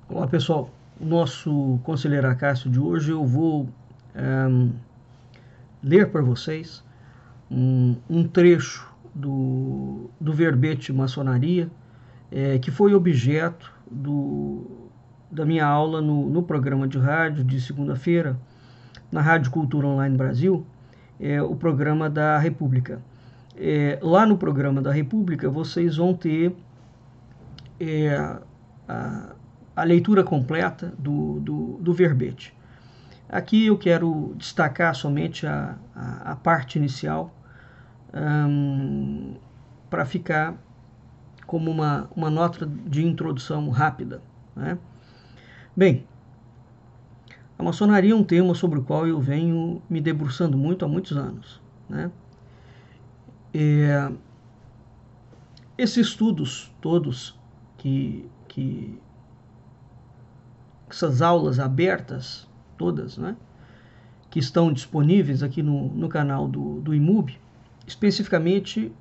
Olá pessoal, o nosso Conselheiro Acácio de hoje eu vou ler para vocês um trecho do verbete maçonaria que foi objeto da minha aula no programa de rádio de segunda-feira, na Rádio Cultura Online Brasil, o programa da República. Lá no programa da República vocês vão ter a leitura completa do verbete. Aqui eu quero destacar somente a parte inicial para ficar como uma nota de introdução rápida, né? Bem, a maçonaria é um tema sobre o qual eu venho me debruçando muito há muitos anos, né? Esses estudos todos essas aulas abertas todas, né, que estão disponíveis aqui no canal do IMUB, especificamente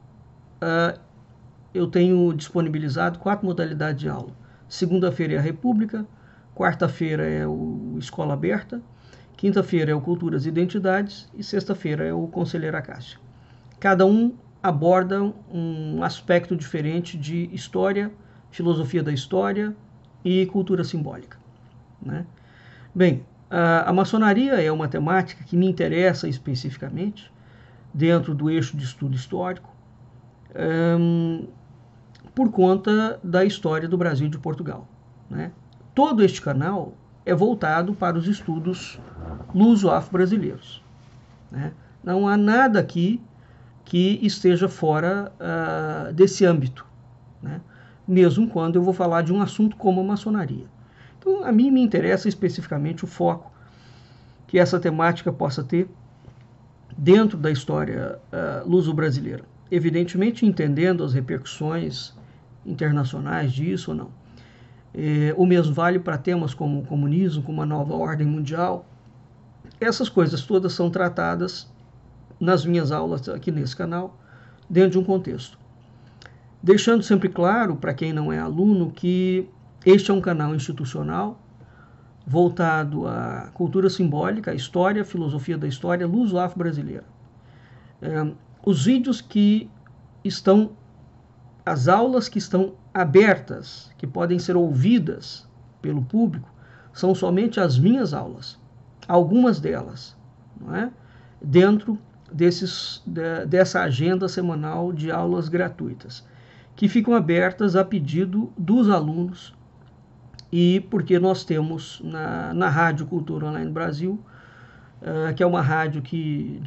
eu tenho disponibilizado 4 modalidades de aula. Segunda-feira é a República, quarta-feira é o Escola Aberta, quinta-feira é o Culturas e Identidades e sexta-feira é o Conselheiro Acácio. Cada um aborda um aspecto diferente de história, filosofia da história e cultura simbólica, né? Bem, a maçonaria é uma temática que me interessa especificamente dentro do eixo de estudo histórico, por conta da história do Brasil e de Portugal, né? Todo este canal é voltado para os estudos luso-afro-brasileiros, né? Não há nada aqui que esteja fora desse âmbito, né? Mesmo quando eu vou falar de um assunto como a maçonaria. Então, a mim me interessa especificamente o foco que essa temática possa ter dentro da história luso-brasileira. Evidentemente, entendendo as repercussões internacionais disso ou não. O mesmo vale para temas como o comunismo, como a nova ordem mundial. Essas coisas todas são tratadas nas minhas aulas aqui nesse canal, dentro de um contexto. Deixando sempre claro, para quem não é aluno, que este é um canal institucional voltado à cultura simbólica, à história, à filosofia da história luso-afro-brasileira. Os vídeos que estão, as aulas que estão abertas, que podem ser ouvidas pelo público, são somente as minhas aulas, algumas delas, não é? Dentro dessa agenda semanal de aulas gratuitas, que ficam abertas a pedido dos alunos e porque nós temos na Rádio Cultura Online Brasil, que é uma rádio que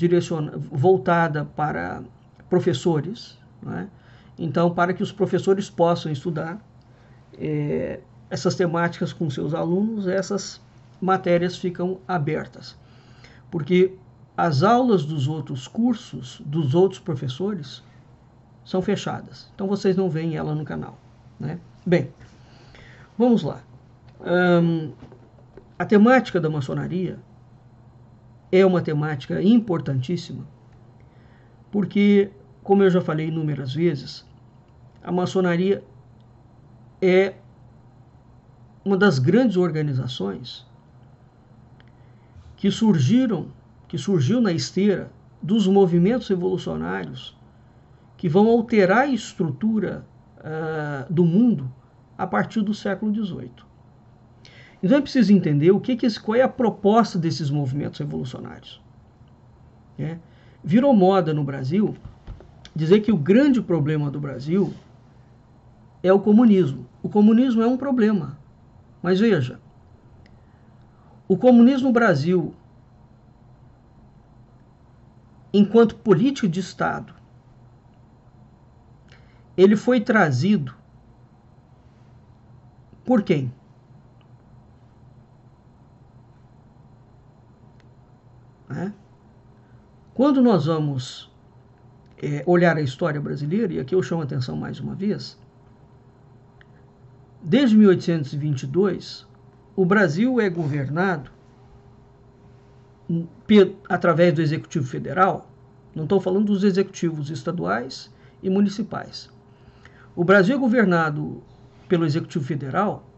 voltada para professores, né? Então, para que os professores possam estudar essas temáticas com seus alunos, essas matérias ficam abertas, porque as aulas dos outros cursos, dos outros professores, são fechadas. Então, vocês não veem ela no canal, né? Bem, vamos lá. A temática da maçonaria é uma temática importantíssima, porque, como eu já falei inúmeras vezes, a maçonaria é uma das grandes organizações que surgiu na esteira dos movimentos revolucionários que vão alterar a estrutura do mundo a partir do século XVIII. Então é preciso entender qual é a proposta desses movimentos revolucionários. Virou moda no Brasil dizer que o grande problema do Brasil é o comunismo. O comunismo é um problema, mas veja, o comunismo no Brasil, enquanto política de Estado, ele foi trazido por quem? Quando nós vamos olhar a história brasileira, e aqui eu chamo a atenção mais uma vez, desde 1822, o Brasil é governado através do Executivo Federal. Não estou falando dos executivos estaduais e municipais. O Brasil é governado pelo Executivo Federal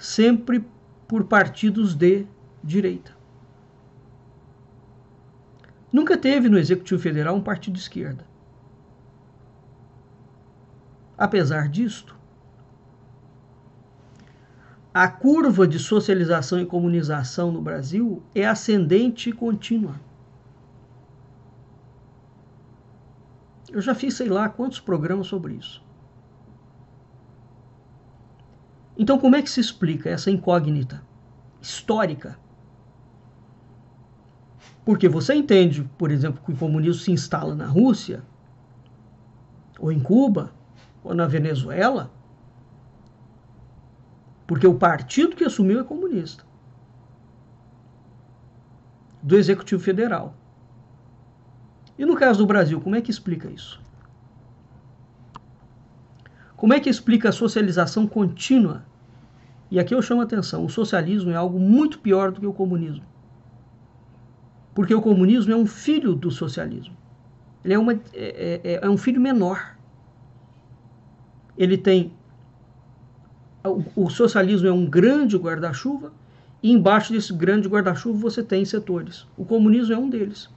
sempre por partidos de direita. Nunca teve no Executivo Federal um partido de esquerda. Apesar disto, a curva de socialização e comunização no Brasil é ascendente e contínua. Eu já fiz sei lá quantos programas sobre isso. Então, como é que se explica essa incógnita histórica? Porque você entende, por exemplo, que o comunismo se instala na Rússia, ou em Cuba, ou na Venezuela, porque o partido que assumiu é comunista, do Executivo Federal. E no caso do Brasil, como é que explica isso? Como é que explica a socialização contínua? E aqui eu chamo a atenção, o socialismo é algo muito pior do que o comunismo. Porque o comunismo é um filho do socialismo. Ele é um filho menor. Ele tem... O socialismo é um grande guarda-chuva, e embaixo desse grande guarda-chuva você tem setores. O comunismo é um deles.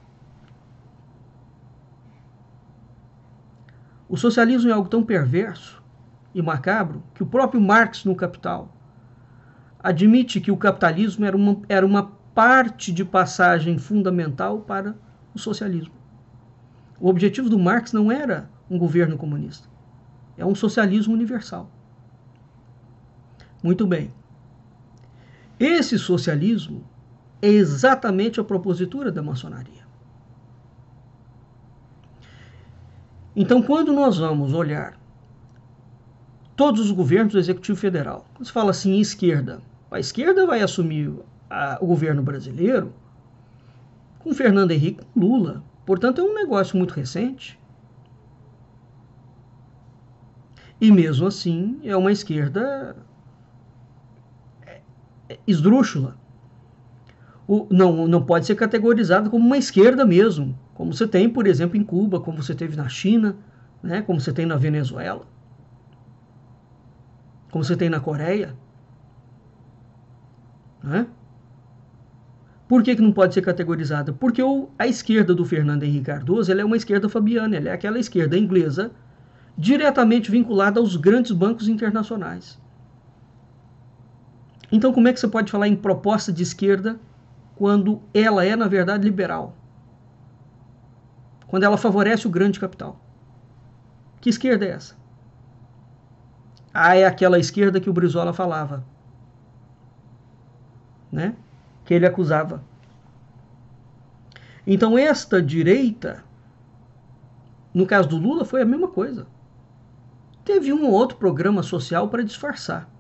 O socialismo é algo tão perverso e macabro que o próprio Marx, no Capital, admite que o capitalismo era uma parte de passagem fundamental para o socialismo. O objetivo do Marx não era um governo comunista, é um socialismo universal. Muito bem. Esse socialismo é exatamente a propositura da maçonaria. Então, quando nós vamos olhar todos os governos do Executivo Federal, você fala assim, esquerda. A esquerda vai assumir o governo brasileiro com Fernando Henrique e Lula. Portanto, é um negócio muito recente. E mesmo assim, é uma esquerda esdrúxula. Não pode ser categorizada como uma esquerda mesmo, como você tem, por exemplo, em Cuba, como você teve na China, né, como você tem na Venezuela, como você tem na Coreia. Né? Por que não pode ser categorizada? Porque a esquerda do Fernando Henrique Cardoso ela é uma esquerda fabiana, ela é aquela esquerda inglesa diretamente vinculada aos grandes bancos internacionais. Então, como é que você pode falar em proposta de esquerda quando ela é, na verdade, liberal? Quando ela favorece o grande capital? Que esquerda é essa? É aquela esquerda que o Brizola falava, né? Que ele acusava. Então, esta direita, no caso do Lula, foi a mesma coisa. Teve um ou outro programa social para disfarçar.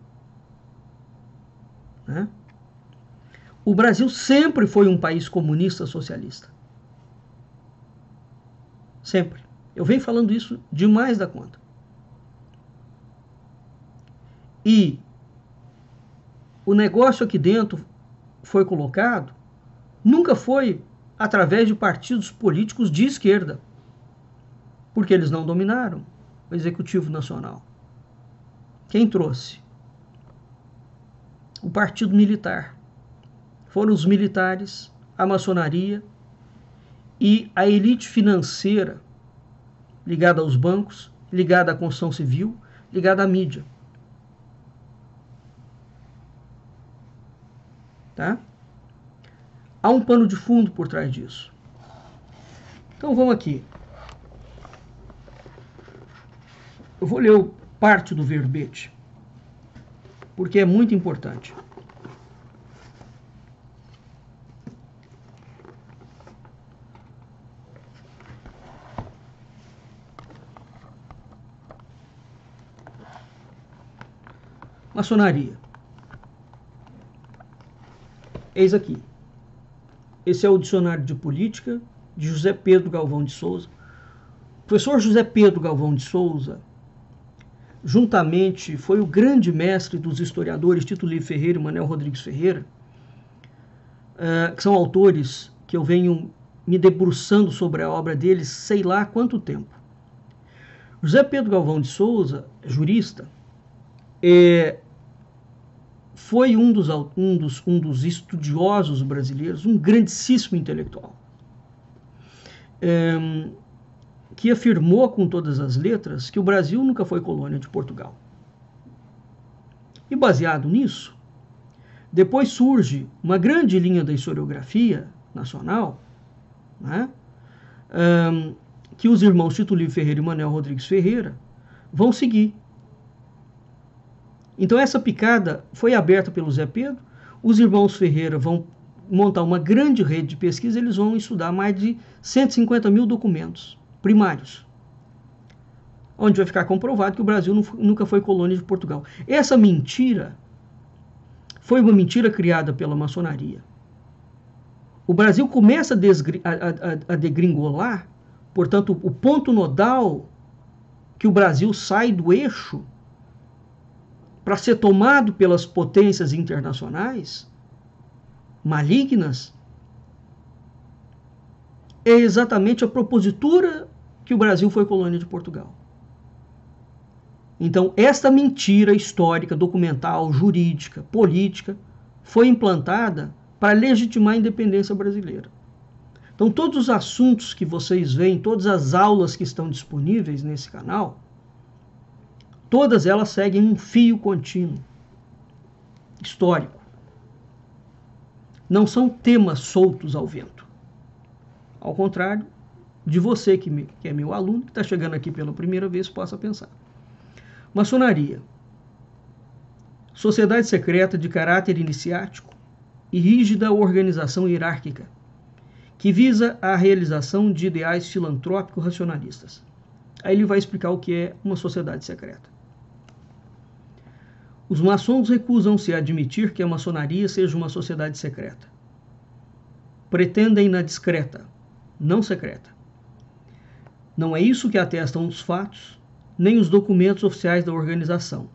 Né? O Brasil sempre foi um país comunista socialista. Sempre. Eu venho falando isso demais da conta. E o negócio aqui dentro foi colocado, nunca foi através de partidos políticos de esquerda, porque eles não dominaram o Executivo Nacional. Quem trouxe? O Partido Militar. Foram os militares, a maçonaria e a elite financeira ligada aos bancos, ligada à construção civil, ligada à mídia. Tá? Há um pano de fundo por trás disso. Então vamos aqui. Eu vou ler parte do verbete, porque é muito importante. Maçonaria. Eis aqui. Esse é o Dicionário de Política de José Pedro Galvão de Souza. O professor José Pedro Galvão de Souza, juntamente, foi o grande mestre dos historiadores Tito Livre Ferreira e Manuel Rodrigues Ferreira, que são autores que eu venho me debruçando sobre a obra deles sei lá há quanto tempo. José Pedro Galvão de Souza, jurista, foi um dos estudiosos brasileiros, um grandíssimo intelectual, que afirmou com todas as letras que o Brasil nunca foi colônia de Portugal. E baseado nisso, depois surge uma grande linha da historiografia nacional, né, que os irmãos Tito Livio Ferreira e Manuel Rodrigues Ferreira vão seguir. Então essa picada foi aberta pelo Zé Pedro, os irmãos Ferreira vão montar uma grande rede de pesquisa, eles vão estudar mais de 150 mil documentos primários, onde vai ficar comprovado que o Brasil nunca foi colônia de Portugal. Essa mentira foi uma mentira criada pela maçonaria. O Brasil começa a degringolar, portanto, o ponto nodal que o Brasil sai do eixo para ser tomado pelas potências internacionais malignas, é exatamente a propositura que o Brasil foi colônia de Portugal. Então, esta mentira histórica, documental, jurídica, política, foi implantada para legitimar a independência brasileira. Então, todos os assuntos que vocês veem, todas as aulas que estão disponíveis nesse canal, todas elas seguem um fio contínuo, histórico. Não são temas soltos ao vento. Ao contrário de você, que é meu aluno, que está chegando aqui pela primeira vez, possa pensar. Maçonaria. Sociedade secreta de caráter iniciático e rígida organização hierárquica, que visa a realização de ideais filantrópico-racionalistas. Aí ele vai explicar o que é uma sociedade secreta. Os maçons recusam-se a admitir que a maçonaria seja uma sociedade secreta. Pretendem-na discreta, não secreta. Não é isso que atestam os fatos, nem os documentos oficiais da organização,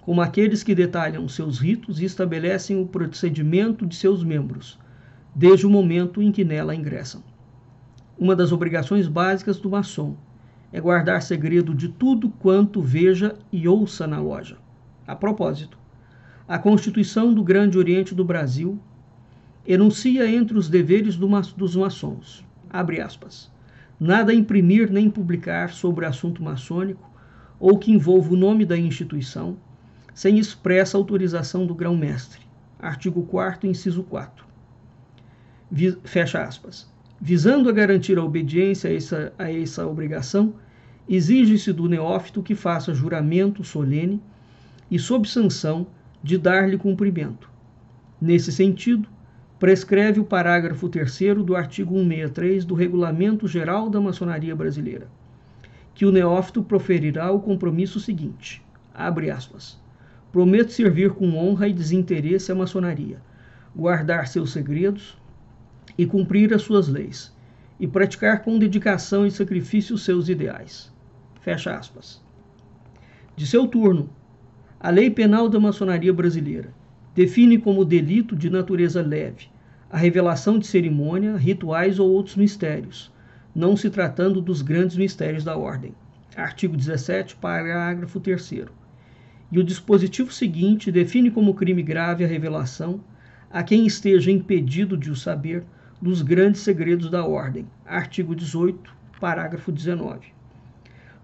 como aqueles que detalham seus ritos e estabelecem o procedimento de seus membros, desde o momento em que nela ingressam. Uma das obrigações básicas do maçom é guardar segredo de tudo quanto veja e ouça na loja. A propósito, a Constituição do Grande Oriente do Brasil enuncia entre os deveres dos maçons, abre aspas, nada imprimir nem publicar sobre assunto maçônico ou que envolva o nome da instituição, sem expressa autorização do grão-mestre. Artigo 4º, inciso 4. Fecha aspas. Visando a garantir a obediência a essa obrigação, exige-se do neófito que faça juramento solene e sob sanção de dar-lhe cumprimento. Nesse sentido, prescreve o parágrafo 3º do artigo 163 do Regulamento Geral da Maçonaria Brasileira, que o neófito proferirá o compromisso seguinte, abre aspas, prometo servir com honra e desinteresse a maçonaria, guardar seus segredos e cumprir as suas leis, e praticar com dedicação e sacrifício seus ideais. Fecha aspas. De seu turno, a Lei Penal da Maçonaria Brasileira define como delito de natureza leve a revelação de cerimônia, rituais ou outros mistérios, não se tratando dos grandes mistérios da ordem. Artigo 17, parágrafo 3º. E o dispositivo seguinte define como crime grave a revelação a quem esteja impedido de o saber dos grandes segredos da ordem. Artigo 18, parágrafo 19.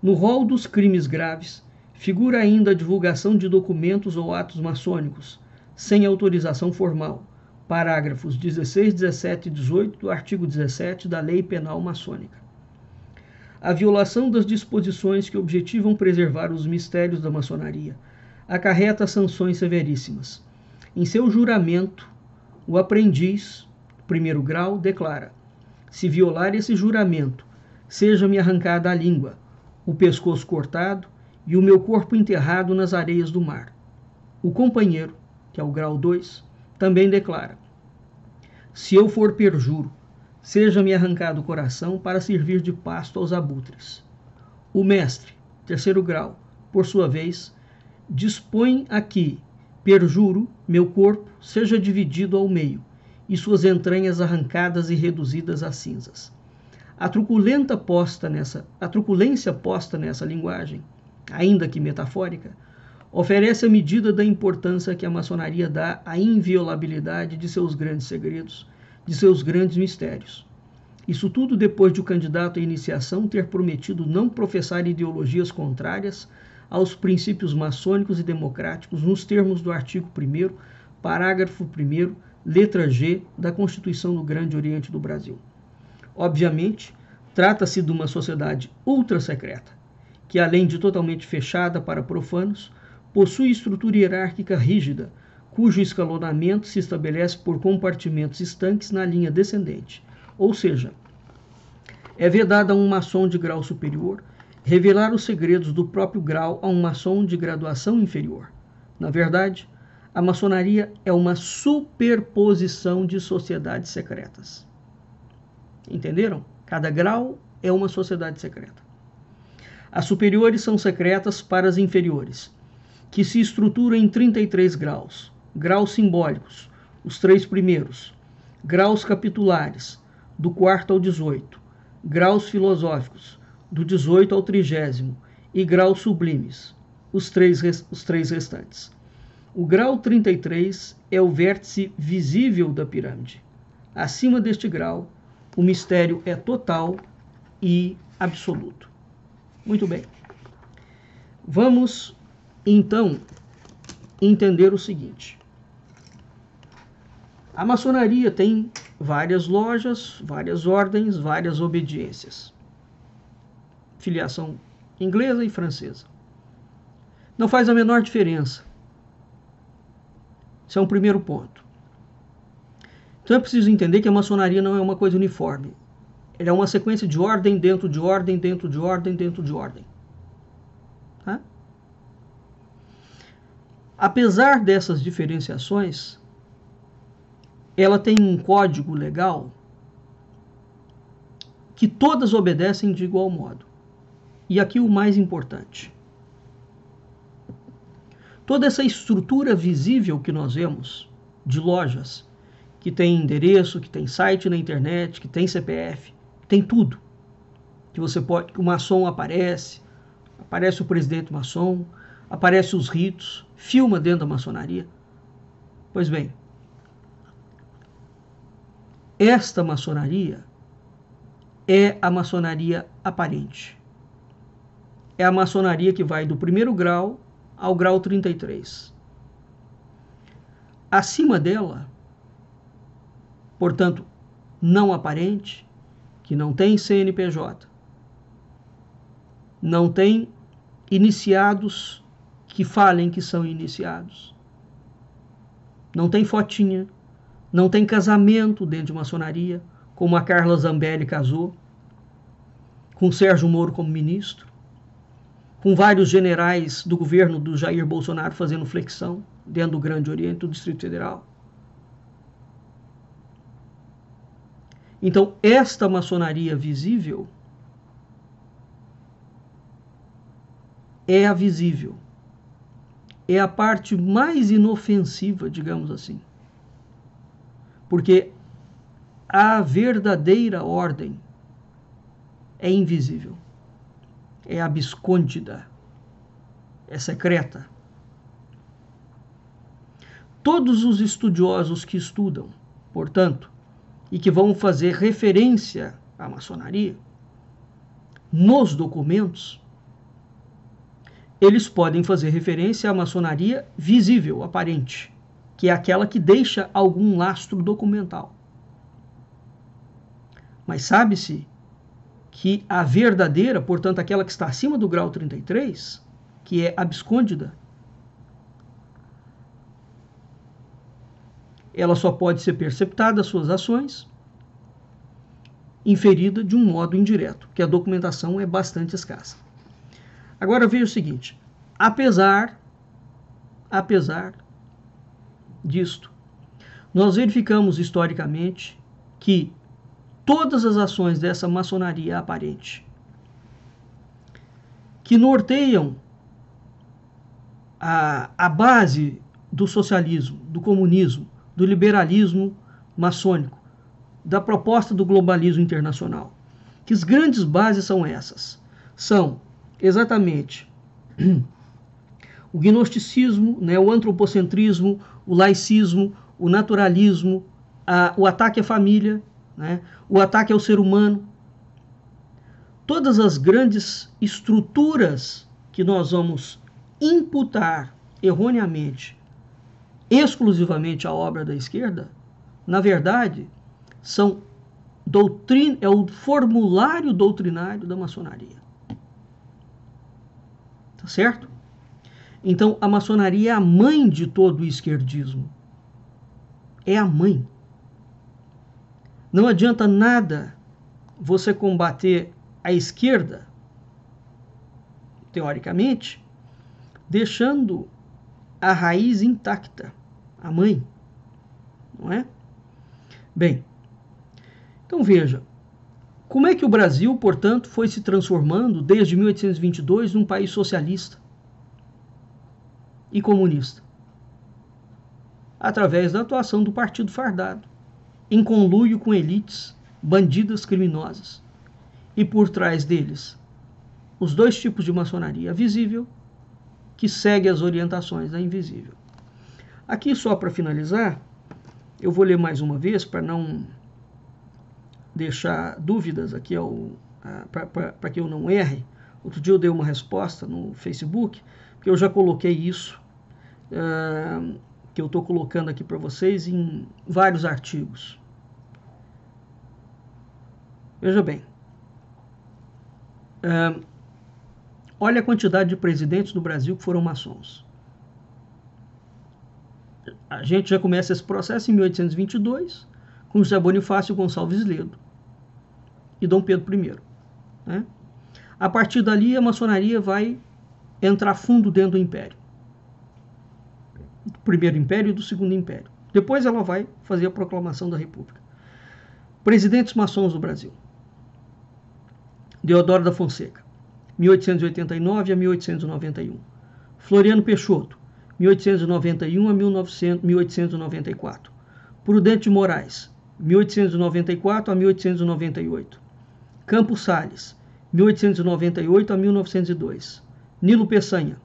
No rol dos crimes graves, figura ainda a divulgação de documentos ou atos maçônicos, sem autorização formal. Parágrafos 16, 17 e 18 do artigo 17 da Lei Penal Maçônica. A violação das disposições que objetivam preservar os mistérios da maçonaria acarreta sanções severíssimas. Em seu juramento, o aprendiz, primeiro grau, declara: se violar esse juramento, seja-me arrancada a língua, o pescoço cortado e o meu corpo enterrado nas areias do mar. O companheiro, que é o grau 2, também declara: se eu for perjuro, seja-me arrancado o coração para servir de pasto aos abutres. O mestre, terceiro grau, por sua vez, dispõe a que, perjuro, meu corpo seja dividido ao meio e suas entranhas arrancadas e reduzidas a cinzas. A truculência posta nessa linguagem, ainda que metafórica, oferece a medida da importância que a maçonaria dá à inviolabilidade de seus grandes segredos, de seus grandes mistérios. Isso tudo depois de o candidato à iniciação ter prometido não professar ideologias contrárias aos princípios maçônicos e democráticos nos termos do artigo 1º, parágrafo 1º, letra G da Constituição do Grande Oriente do Brasil. Obviamente, trata-se de uma sociedade ultra-secreta, que além de totalmente fechada para profanos, possui estrutura hierárquica rígida, cujo escalonamento se estabelece por compartimentos estanques na linha descendente, ou seja, é vedado a um maçom de grau superior revelar os segredos do próprio grau a um maçom de graduação inferior. Na verdade, a maçonaria é uma superposição de sociedades secretas. Entenderam? Cada grau é uma sociedade secreta. As superiores são secretas para as inferiores, que se estruturam em 33 graus, graus simbólicos, os 3 primeiros, graus capitulares, do 4º ao 18, graus filosóficos, do 18 ao 30º, e graus sublimes, os três restantes. O grau 33 é o vértice visível da pirâmide. Acima deste grau, o mistério é total e absoluto. Muito bem. Vamos, então, entender o seguinte. A maçonaria tem várias lojas, várias ordens, várias obediências. Filiação inglesa e francesa. Não faz a menor diferença. Esse é um primeiro ponto. Então é preciso entender que a maçonaria não é uma coisa uniforme. Ela é uma sequência de ordem dentro de ordem, dentro de ordem, dentro de ordem. Tá? Apesar dessas diferenciações, ela tem um código legal que todas obedecem de igual modo. E aqui o mais importante. Toda essa estrutura visível que nós vemos de lojas, que tem endereço, que tem site na internet, que tem CPF, tem tudo. Que você pode, que o maçom aparece o presidente maçom, aparece os ritos, filma dentro da maçonaria. Pois bem, esta maçonaria é a maçonaria aparente. É a maçonaria que vai do 1º grau ao grau 33. Acima dela, portanto, não aparente, que não tem CNPJ, não tem iniciados que falem que são iniciados, não tem fotinha, não tem casamento dentro de maçonaria, como a Carla Zambelli casou, com Sérgio Moro como ministro, com vários generais do governo do Jair Bolsonaro fazendo flexão dentro do Grande Oriente, do Distrito Federal. Então, esta maçonaria visível é a visível. É a parte mais inofensiva, digamos assim. Porque a verdadeira ordem é invisível. É abscôndida, é secreta. Todos os estudiosos que estudam, portanto, e que vão fazer referência à maçonaria, nos documentos, eles podem fazer referência à maçonaria visível, aparente, que é aquela que deixa algum lastro documental. Mas sabe-se que a verdadeira, portanto, aquela que está acima do grau 33, que é abscôndida, ela só pode ser perceptada, as suas ações, inferida de um modo indireto, que a documentação é bastante escassa. Agora veja o seguinte, apesar disto, nós verificamos historicamente que todas as ações dessa maçonaria aparente, que norteiam a base do socialismo, do comunismo, do liberalismo maçônico, da proposta do globalismo internacional, que as grandes bases são essas. São exatamente o gnosticismo, né, o antropocentrismo, o laicismo, o naturalismo, o ataque à família, né, o ataque ao ser humano. Todas as grandes estruturas que nós vamos imputar erroneamente, exclusivamente à obra da esquerda, na verdade, é o formulário doutrinário da maçonaria. Tá certo? Então, a maçonaria é a mãe de todo o esquerdismo. É a mãe. Não adianta nada você combater a esquerda, teoricamente, deixando a raiz intacta, a mãe. Não é? Bem, então veja, como é que o Brasil, portanto, foi se transformando desde 1822 num país socialista e comunista? Através da atuação do Partido Fardado, em conluio com elites bandidas criminosas. E por trás deles, os dois tipos de maçonaria: a visível, que segue as orientações da invisível. Aqui, só para finalizar, eu vou ler mais uma vez, para não deixar dúvidas aqui, para que eu não erre. Outro dia eu dei uma resposta no Facebook, porque eu já coloquei isso, que eu estou colocando aqui para vocês em vários artigos. Veja bem, olha a quantidade de presidentes do Brasil que foram maçons. A gente já começa esse processo em 1822, com José Bonifácio Gonçalves Ledo e Dom Pedro I. Né? A partir dali, a maçonaria vai entrar fundo dentro do Império. Do Primeiro Império e do Segundo Império. Depois ela vai fazer a proclamação da República. Presidentes maçons do Brasil: Deodoro da Fonseca, 1889 a 1891. Floriano Peixoto, 1891 a 1894. Prudente de Moraes, 1894 a 1898. Campos Salles, 1898 a 1902. Nilo Peçanha,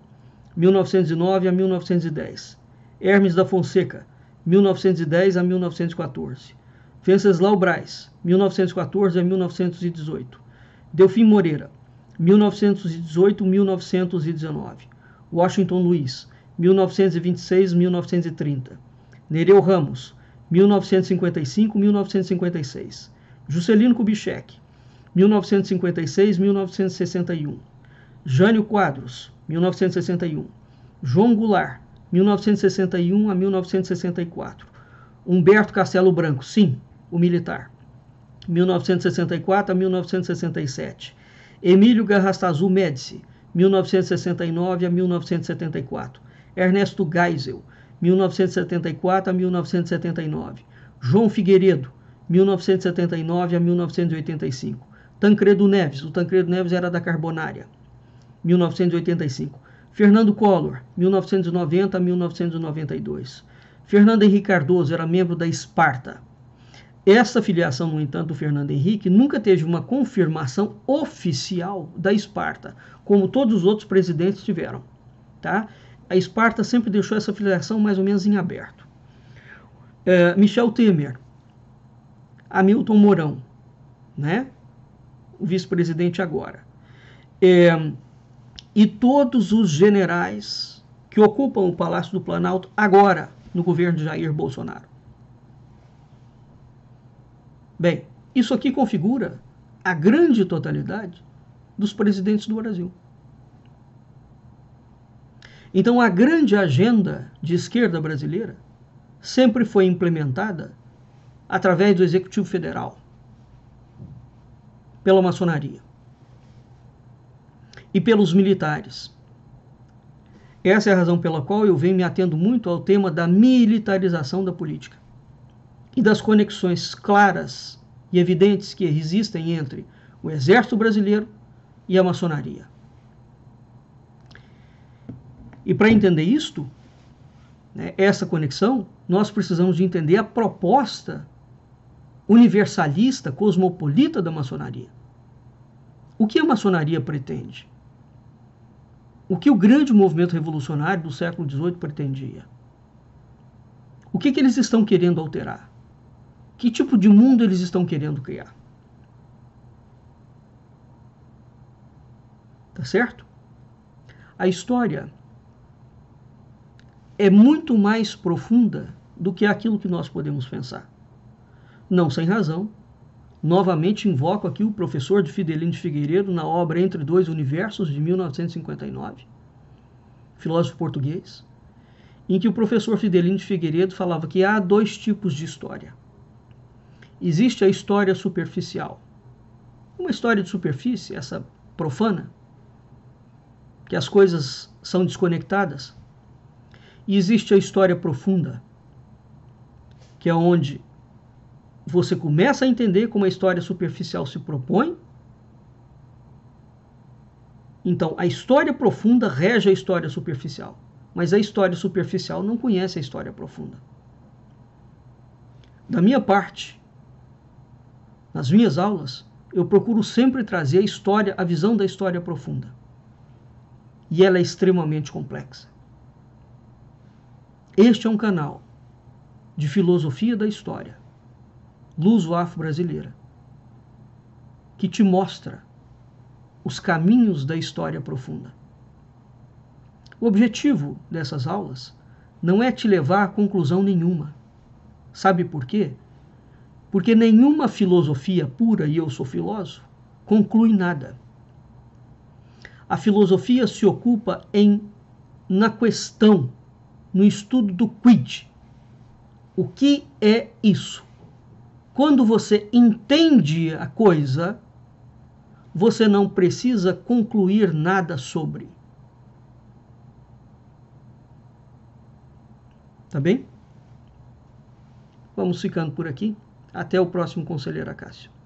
1909 a 1910. Hermes da Fonseca, 1910 a 1914. Venceslau Braz, 1914 a 1918. Delfim Moreira, 1918 a 1919. Washington Luiz, 1926 a 1930. Nereu Ramos, 1955 a 1956. Juscelino Kubitschek, 1956 a 1961. Jânio Quadros, 1961. João Goulart, 1961 a 1964. Humberto Castelo Branco, sim, o militar, 1964 a 1967. Emílio Garrastazu Médici, 1969 a 1974. Ernesto Geisel, 1974 a 1979. João Figueiredo, 1979 a 1985. Tancredo Neves, o Tancredo Neves era da Carbonária, 1985. Fernando Collor, 1990 a 1992. Fernando Henrique Cardoso era membro da Esparta. Essa filiação, no entanto, do Fernando Henrique nunca teve uma confirmação oficial da Esparta, como todos os outros presidentes tiveram. Tá? A Esparta sempre deixou essa filiação mais ou menos em aberto. Michel Temer, Hamilton Mourão, né? O vice-presidente agora. E todos os generais que ocupam o Palácio do Planalto agora, no governo de Jair Bolsonaro. Bem, isso aqui configura a grande totalidade dos presidentes do Brasil. Então, a grande agenda de esquerda brasileira sempre foi implementada através do Executivo Federal, pela maçonaria e pelos militares. Essa é a razão pela qual eu venho me atendo muito ao tema da militarização da política e das conexões claras e evidentes que existem entre o Exército Brasileiro e a maçonaria. E para entender isto, né, essa conexão, nós precisamos de entender a proposta universalista, cosmopolita da maçonaria. O que a maçonaria pretende? o que o grande movimento revolucionário do século XVIII pretendia. O que eles estão querendo alterar? Que tipo de mundo eles estão querendo criar? Tá certo? A história é muito mais profunda do que aquilo que nós podemos pensar. Não sem razão, novamente invoco aqui o professor de Fidelino de Figueiredo na obra Entre Dois Universos, de 1959, filósofo português, em que o professor Fidelino de Figueiredo falava que há dois tipos de história. Existe a história superficial. Uma história de superfície, essa profana, que as coisas são desconectadas. E existe a história profunda, que é onde você começa a entender como a história superficial se propõe. Então, a história profunda rege a história superficial, mas a história superficial não conhece a história profunda. Da minha parte, nas minhas aulas, eu procuro sempre trazer a história, a visão da história profunda. E ela é extremamente complexa. Este é um canal de filosofia da história, luso-afro-brasileira, que te mostra os caminhos da história profunda. O objetivo dessas aulas não é te levar a conclusão nenhuma. Sabe por quê? Porque nenhuma filosofia pura, e eu sou filósofo, conclui nada. A filosofia se ocupa na questão, no estudo do quid. O que é isso? Quando você entende a coisa, você não precisa concluir nada sobre. Tá bem? Vamos ficando por aqui. Até o próximo Conselheiro Acácio.